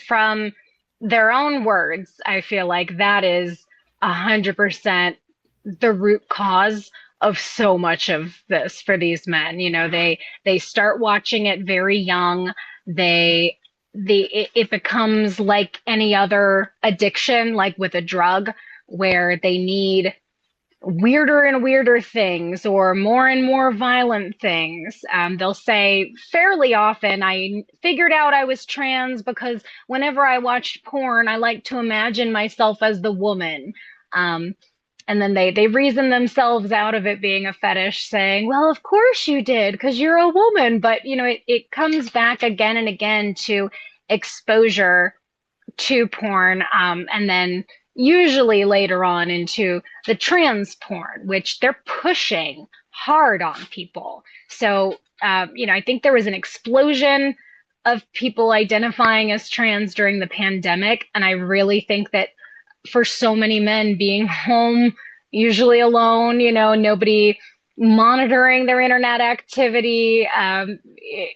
from their own words, I feel like that is 100% the root cause of so much of this for these men. You know, they start watching it very young. They it becomes like any other addiction, like with a drug, where they need weirder and weirder things or more and more violent things. They'll say fairly often, I figured out I was trans because whenever I watched porn, I like to imagine myself as the woman. Um, and then they reason themselves out of it being a fetish, saying, well, of course you did, because you're a woman. But, you know, it comes back again and again to exposure to porn, and then usually later on into the trans porn, which they're pushing hard on people. So, you know, I think there was an explosion of people identifying as trans during the pandemic. And I really think that for so many men being home, usually alone, you know, nobody monitoring their internet activity,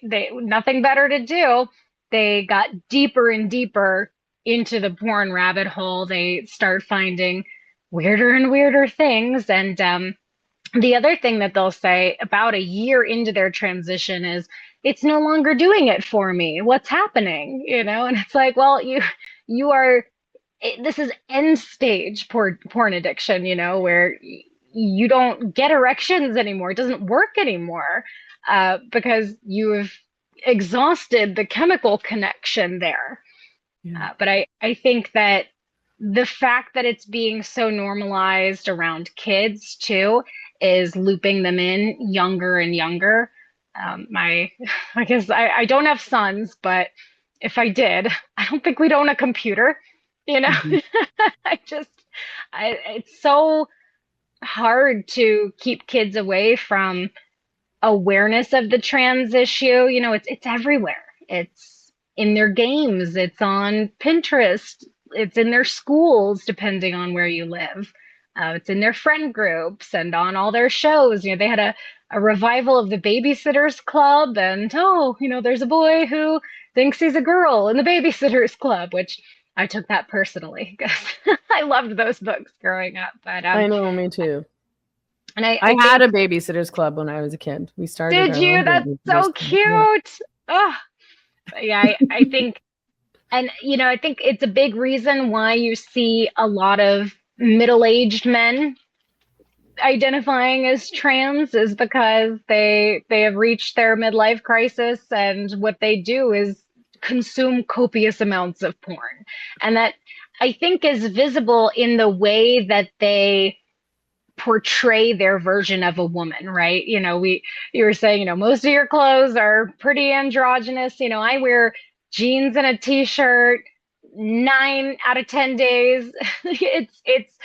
they nothing better to do. They got deeper and deeper into the porn rabbit hole. They start finding weirder and weirder things. And the other thing that they'll say about a year into their transition is, it's no longer doing it for me. What's happening? You know, and it's like, well, you are this is end stage porn addiction, you know, where you don't get erections anymore. It doesn't work anymore, because you have exhausted the chemical connection there. Yeah. But I think that the fact that it's being so normalized around kids too is looping them in younger and younger. I guess I don't have sons, but if I did, I don't think we'd own a computer. You know, Mhm. I just, it's so hard to keep kids away from awareness of the trans issue. You know, it's everywhere. It's in their games, it's on Pinterest, it's in their schools, depending on where you live. It's in their friend groups and on all their shows. You know, they had a revival of the Babysitters Club, and oh, you know, there's a boy who thinks he's a girl in the Babysitters Club, which I took that personally because I loved those books growing up. But I know, me too. and I I had think, a babysitters club when I was a kid. We started did our you? own That's babysitters so club. Yeah. cute. Oh, yeah, I think, and you know, I think it's a big reason why you see a lot of middle-aged men identifying as trans is because they have reached their midlife crisis, and what they do is consume copious amounts of porn. And that, I think, is visible in the way that they portray their version of a woman, right? You know, you were saying, you know, most of your clothes are pretty androgynous. You know, I wear jeans and a t-shirt 9 out of 10 days. It's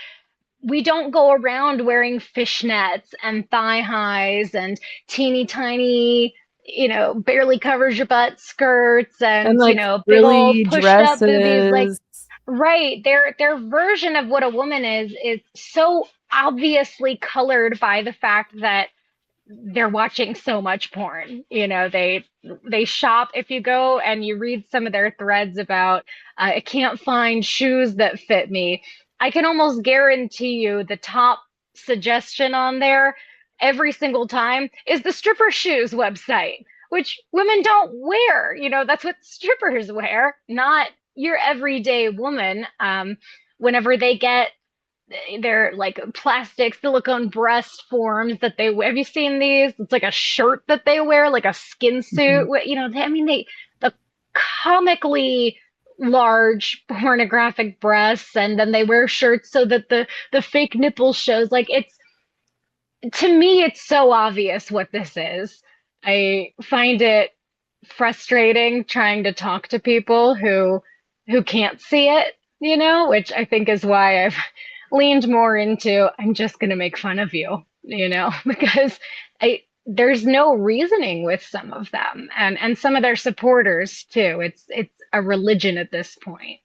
we don't go around wearing fishnets and thigh highs and teeny tiny, you know, barely covers your butt skirts And and, you like know, big old frilly pushed up boobies. Like, dresses. right, their version of what a woman is so obviously colored by the fact that they're watching so much porn. You know, they shop. If you go and you read some of their threads about, I can't find shoes that fit me, I can almost guarantee you the top suggestion on there every single time is the stripper shoes website, which women don't wear. You know, that's what strippers wear, not your everyday woman. Whenever they get they're like plastic silicone breast forms that they have you seen these? It's like a shirt that they wear, like a skin suit. Mhm. You know, I mean, they the comically large pornographic breasts, and then they wear shirts so that the fake nipple shows. Like, it's, to me, it's so obvious what this is. I find it frustrating trying to talk to people who can't see it, you know, which I think is why I've leaned more into, I'm just going to make fun of you, you know, because I there's no reasoning with some of them, and some of their supporters too. It's a religion at this point.